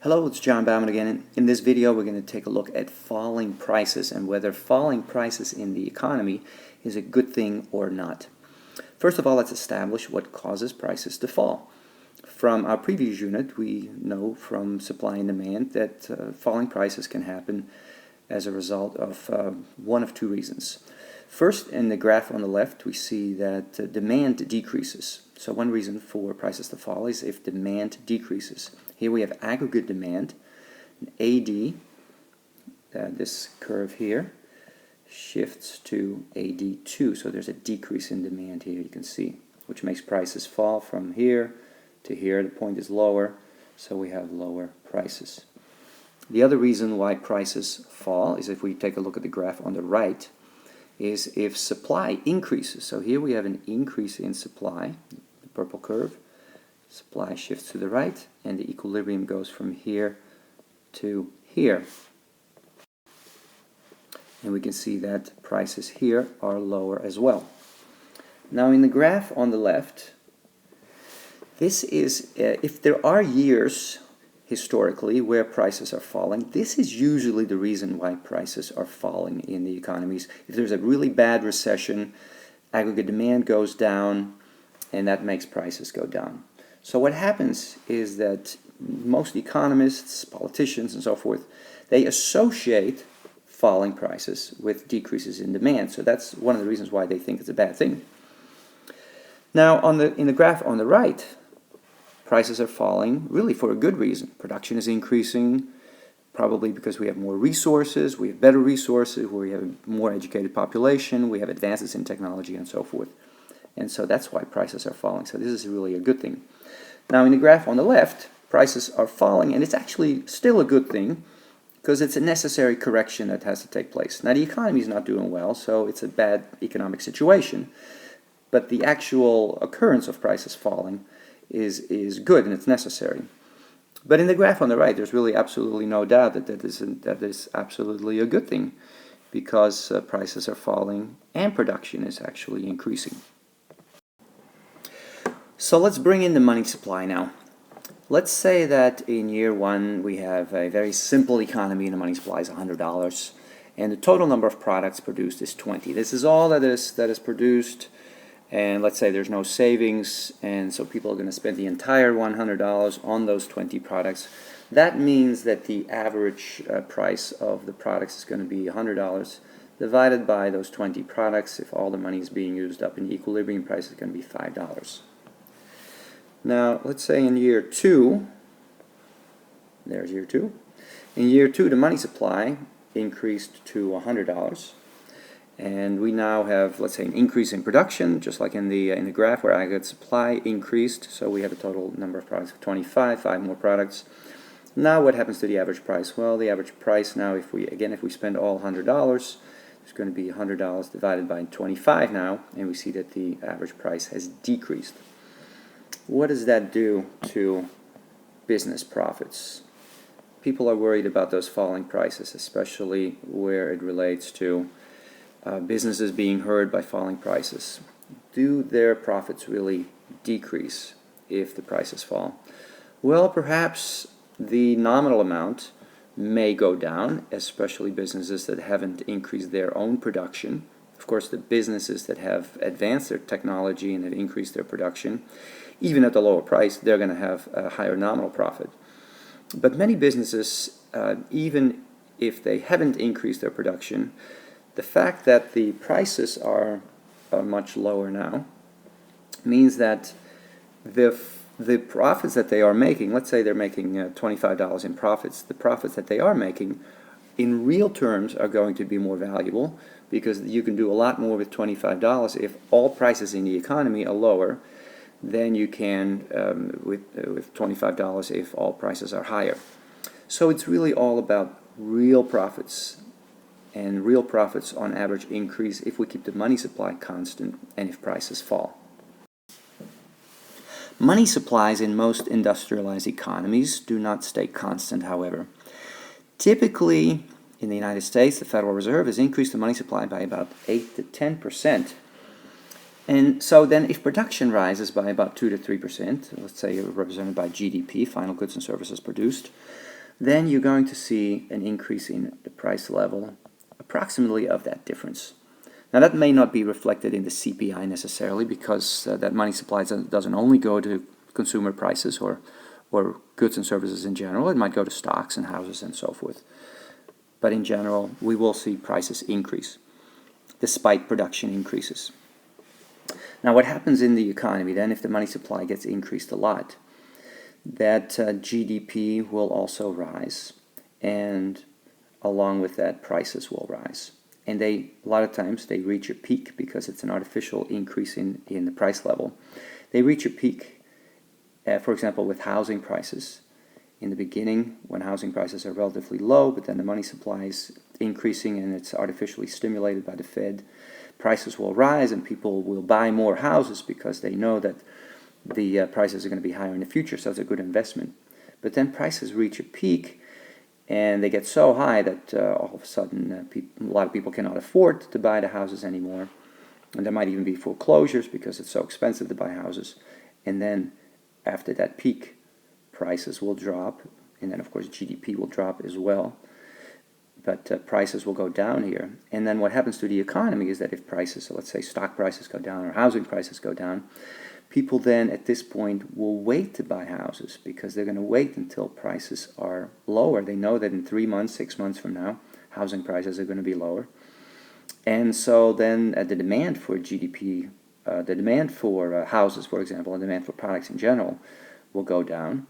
Hello, it's John Bauman again. In this video, we're going to take a look at falling prices and whether falling prices in the economy is a good thing or not. First of all, let's establish what causes prices to fall. From our previous unit, we know from supply and demand that falling prices can happen as a result of one of two reasons. First, in the graph on the left, we see that demand decreases. So one reason for prices to fall is if demand decreases. Here we have aggregate demand, AD, this curve here, shifts to AD2. So there's a decrease in demand here, you can see, which makes prices fall from here to here. The point is lower, so we have lower prices. The other reason why prices fall is if we take a look at the graph on the right, is if supply increases. So here we have an increase in supply, the purple curve. Supply shifts to the right, and the equilibrium goes from here to here. And we can see that prices here are lower as well. Now in the graph on the left, this is, if there are years historically where prices are falling, this is usually the reason why prices are falling in the economies. If there's a really bad recession, aggregate demand goes down, and that makes prices go down. So what happens is that most economists, politicians, and so forth, they associate falling prices with decreases in demand. So that's one of the reasons why they think it's a bad thing. Now, in the graph on the right, prices are falling really for a good reason. Production is increasing, probably because we have more resources, we have better resources, we have a more educated population, we have advances in technology, and so forth. And so that's why prices are falling. So this is really a good thing. Now in the graph on the left, prices are falling, and it's actually still a good thing because it's a necessary correction that has to take place. Now the economy is not doing well, so it's a bad economic situation. But the actual occurrence of prices falling is good and it's necessary. But in the graph on the right, there's really absolutely no doubt that that is absolutely a good thing because prices are falling and production is actually increasing. So let's bring in the money supply now. Let's say that in year one we have a very simple economy and the money supply is $100 and the total number of products produced is 20. This is all that is produced. And let's say there's no savings, and so people are going to spend the entire $100 on those 20 products. That means that the average price of the products is going to be $100 divided by those 20 products. If all the money is being used up, and the equilibrium price is going to be $5. Now, let's say in year two, there's year two. In year two, the money supply increased to $100. And we now have, let's say, an increase in production, just like in the graph where aggregate supply increased. So we have a total number of products of 25, 5 more products. Now what happens to the average price? Well, the average price now, if we spend all $100, it's going to be $100 divided by 25 now, and we see that the average price has decreased. What does that do to business profits? People are worried about those falling prices, especially where it relates to businesses being hurt by falling prices. Do their profits really decrease if the prices fall? Well, perhaps the nominal amount may go down, especially businesses that haven't increased their own production. Of course, the businesses that have advanced their technology and have increased their production, even at the lower price, they're going to have a higher nominal profit. But many businesses, even if they haven't increased their production, the fact that the prices are much lower now means that the profits that they are making, let's say they're making $25 in profits, the profits that they are making in real terms are going to be more valuable because you can do a lot more with $25 if all prices in the economy are lower than you can with $25 if all prices are higher. So it's really all about real profits. And real profits on average increase if we keep the money supply constant and if prices fall. Money supplies in most industrialized economies do not stay constant, however. Typically, in the United States, the Federal Reserve has increased the money supply by about 8 to 10%. And so then if production rises by about 2 to 3%, let's say represented by GDP, final goods and services produced, then you're going to see an increase in the price level approximately of that difference. Now that may not be reflected in the CPI necessarily, because that money supply doesn't only go to consumer prices or goods and services in general. It might go to stocks and houses and so forth. But in general, we will see prices increase despite production increases. Now what happens in the economy then, if the money supply gets increased a lot, that GDP will also rise, and along with that prices will rise. And a lot of times they reach a peak because it's an artificial increase in the price level. They reach a peak, for example, with housing prices. In the beginning, when housing prices are relatively low, but then the money supply is increasing and it's artificially stimulated by the Fed, prices will rise and people will buy more houses because they know that the prices are going to be higher in the future, so it's a good investment. But then prices reach a peak and they get so high that all of a sudden a lot of people cannot afford to buy the houses anymore. And there might even be foreclosures because it's so expensive to buy houses. And then after that peak, prices will drop, and then of course GDP will drop as well. But prices will go down here. And then what happens to the economy is that if prices, so let's say stock prices go down or housing prices go down, people then at this point will wait to buy houses because they're going to wait until prices are lower. They know that in 3 months, 6 months from now, housing prices are going to be lower. And so then the demand for GDP, the demand for houses, for example, and demand for products in general will go down.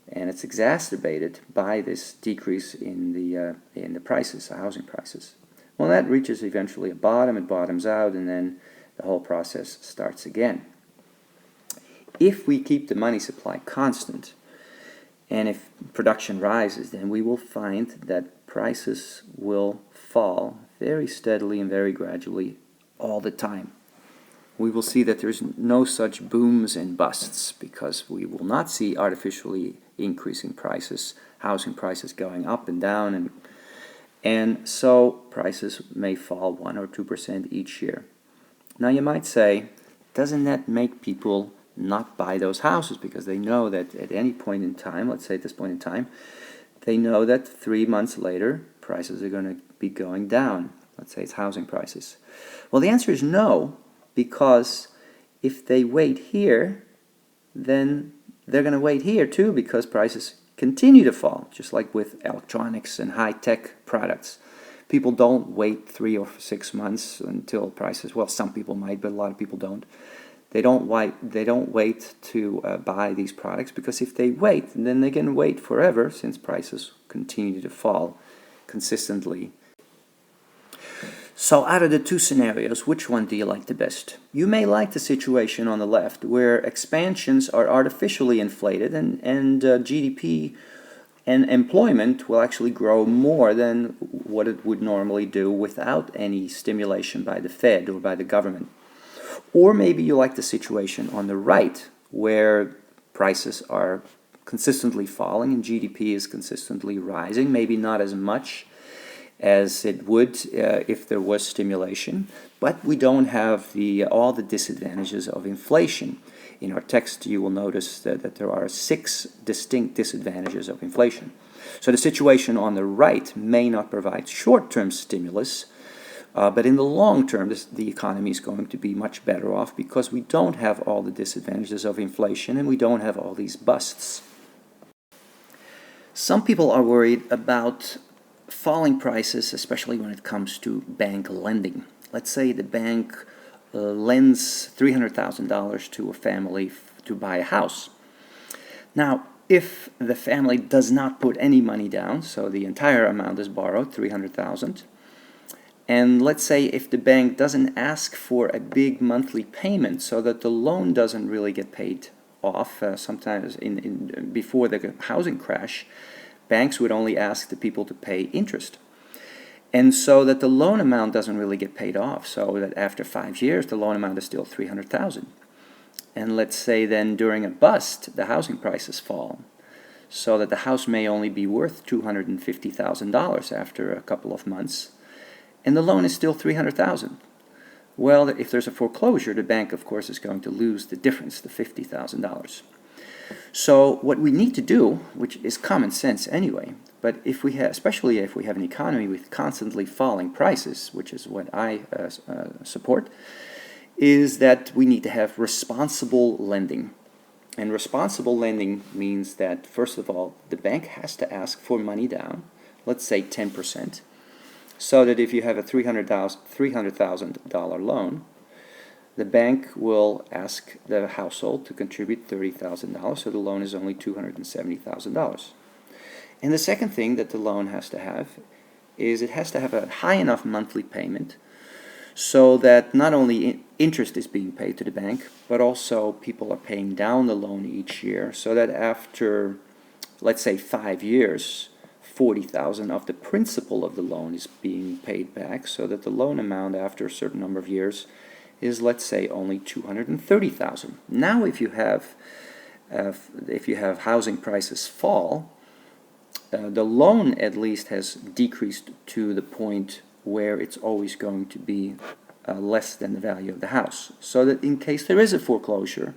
And it's exacerbated by this decrease in the prices, the housing prices. Well, that reaches eventually a bottom, it bottoms out, and then the whole process starts again. If we keep the money supply constant, and if production rises, then we will find that prices will fall very steadily and very gradually all the time. We will see that there's no such booms and busts because we will not see artificially increasing prices, housing prices going up and down, and so prices may fall 1 or 2% each year. Now you might say, doesn't that make people not buy those houses because they know that at any point in time, let's say at this point in time, they know that 3 months later prices are going to be going down. Let's say it's housing prices. Well, the answer is no, because if they wait here, then they're going to wait here too because prices continue to fall, just like with electronics and high-tech products. People don't wait 3 or 6 months until prices, well, some people might, but a lot of people don't. They don't wait to buy these products because if they wait, then they can wait forever since prices continue to fall consistently. So out of the two scenarios, which one do you like the best? You may like the situation on the left where expansions are artificially inflated and GDP and employment will actually grow more than what it would normally do without any stimulation by the Fed or by the government. Or maybe you like the situation on the right where prices are consistently falling and GDP is consistently rising, maybe not as much as it would if there was stimulation, but we don't have all the disadvantages of inflation. In our text you will notice that there are 6 distinct disadvantages of inflation. So the situation on the right may not provide short-term stimulus, but in the long term the economy is going to be much better off because we don't have all the disadvantages of inflation and we don't have all these busts. Some people are worried about falling prices, especially when it comes to bank lending. Let's say the bank lends $300,000 to a family to buy a house. Now, if the family does not put any money down, so the entire amount is borrowed, $300,000, and let's say if the bank doesn't ask for a big monthly payment so that the loan doesn't really get paid off, sometimes before the housing crash, banks would only ask the people to pay interest. And so that the loan amount doesn't really get paid off, so that after 5 years the loan amount is still $300,000. And let's say then during a bust the housing prices fall, so that the house may only be worth $250,000 after a couple of months, and the loan is still $300,000. Well, if there's a foreclosure, the bank of course is going to lose the difference, the $50,000. So what we need to do, which is common sense anyway, but if we have, especially if we have an economy with constantly falling prices, which is what I support, is that we need to have responsible lending. And responsible lending means that, first of all, the bank has to ask for money down, let's say 10%, so that if you have a $300,000 loan, the bank will ask the household to contribute $30,000, so the loan is only $270,000. And the second thing that the loan has to have is it has to have a high enough monthly payment so that not only interest is being paid to the bank, but also people are paying down the loan each year, so that after, let's say, 5 years, $40,000 of the principal of the loan is being paid back, so that the loan amount after a certain number of years is, let's say, only $230,000. Now, if you have housing prices fall, the loan at least has decreased to the point where it's always going to be less than the value of the house, so that in case there is a foreclosure,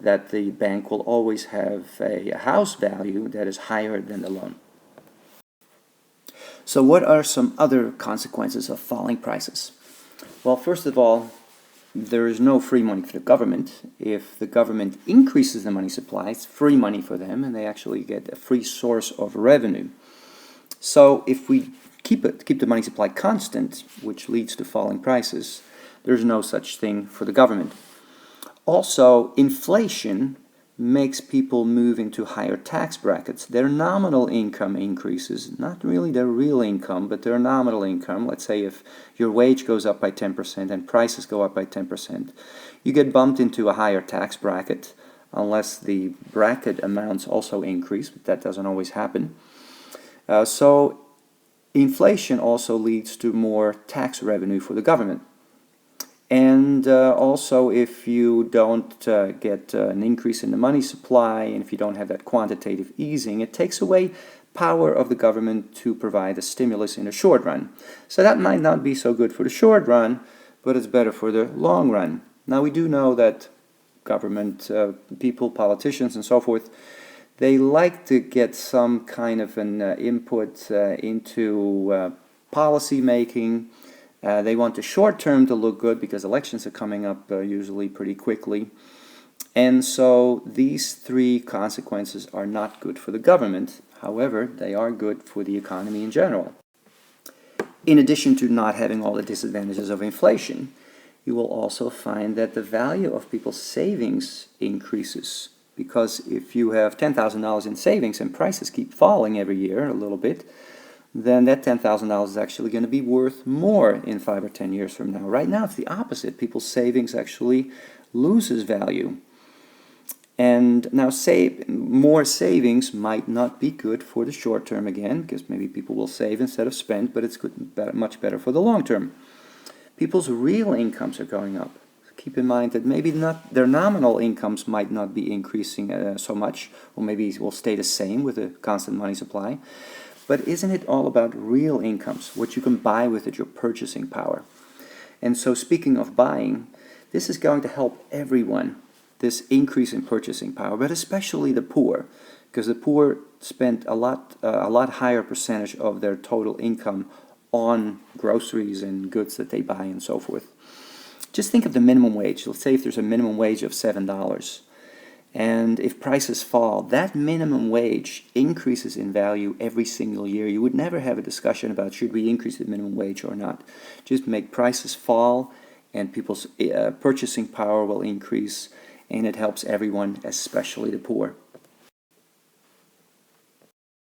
that the bank will always have a house value that is higher than the loan. So what are some other consequences of falling prices? Well, first of all, there is no free money for the government. If the government increases the money supply, it's free money for them, and they actually get a free source of revenue. So if we keep the money supply constant, which leads to falling prices, there's no such thing for the government. Also, inflation makes people move into higher tax brackets. Their nominal income increases, not really their real income, but their nominal income. Let's say if your wage goes up by 10% and prices go up by 10%, you get bumped into a higher tax bracket, unless the bracket amounts also increase, but that doesn't always happen. So inflation also leads to more tax revenue for the government. And also, if you don't get an increase in the money supply, and if you don't have that quantitative easing, it takes away power of the government to provide a stimulus in the short run. So that might not be so good for the short run, but it's better for the long run. Now, we do know that government people, politicians and so forth, they like to get some kind of an input into policy making. They want the short term to look good because elections are coming up usually pretty quickly. And so these three consequences are not good for the government. However, they are good for the economy in general. In addition to not having all the disadvantages of inflation, you will also find that the value of people's savings increases. Because if you have $10,000 in savings and prices keep falling every year a little bit, then that $10,000 is actually going to be worth more in 5 or 10 years from now. Right now, it's the opposite. People's savings actually loses value. And now, more savings might not be good for the short term again, because maybe people will save instead of spend, but it's much better for the long term. People's real incomes are going up. Keep in mind that maybe not their nominal incomes might not be increasing so much, or maybe it will stay the same with a constant money supply. But isn't it all about real incomes, what you can buy with it, your purchasing power? And so speaking of buying, this is going to help everyone, this increase in purchasing power, but especially the poor, because the poor spend a lot higher percentage of their total income on groceries and goods that they buy and so forth. Just think of the minimum wage. Let's say if there's a minimum wage of $7. And if prices fall, that minimum wage increases in value every single year. You would never have a discussion about should we increase the minimum wage or not. Just make prices fall and people's purchasing power will increase, and it helps everyone, especially the poor.